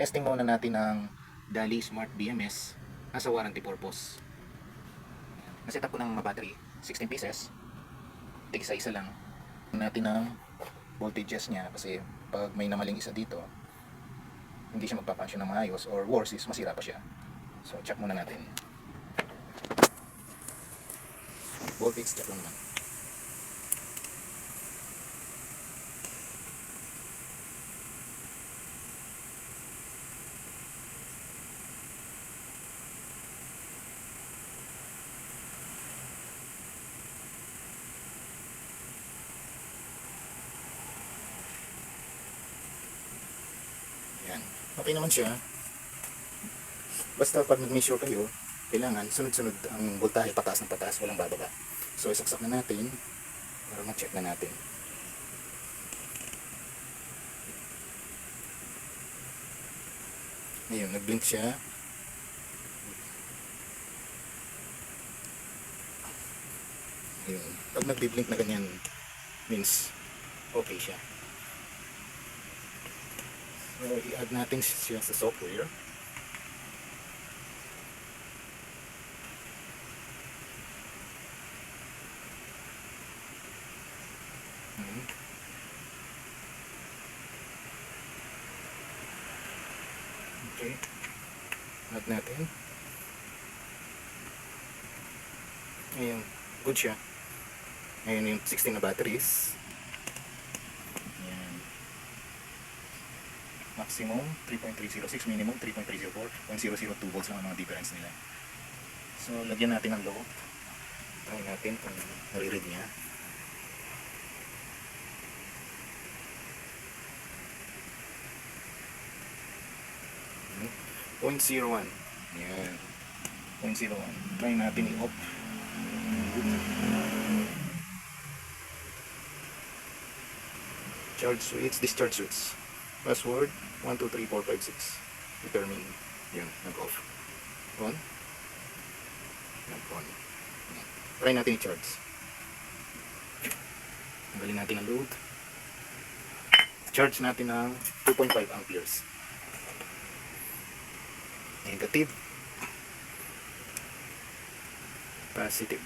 testing muna natin ang Dali Smart BMS as a warranty purpose. Naset up ko ng battery, 16 pieces. Tig-isa-isa lang. Natin ang voltages niya kasi pag may namaling isa dito, hindi siya magpapansyon ng maayos or worse is masira pa siya. So check muna natin. Voltage check lang naman. Yan. Okay naman siya. Basta pag nag-measure kayo, kailangan sunod-sunod ang voltahe, pataas ng pataas, walang bababa. So isaksak na natin para ma-check na natin. Ngayon, nag-blink siya. Ngayon, pag nag-blink na ganyan, means okay siya. So, i-add natin siya sa software. Okay. Add natin. Ngayon, good siya. Ngayon yung 16 na batteries. Ayan. Maximum 3.306, minimum 3.304, 0.002 volts lang ang mga difference nila. So, lagyan natin ang load. Try natin kung nare-read niya. .01. Ayan. 0.01. Try natin i-off. Charge switch, discharge switch. Password 123456. Determine. Yan, nag-off. On. Nag-on. Try natin i-charge. Tanggalin natin ang load. Charge natin ng 2.5 amperes. Negative. Positive.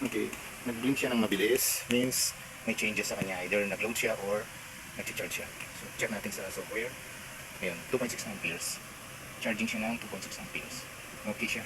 Okay. Nag-blink siya ng mabilis. Means may changes sa kanya. Either nag-load siya or nag-charge siya. So, check natin sa software. Ayan, 2.6 amperes. Charging siya ng 2.6 amperes. Okay siya.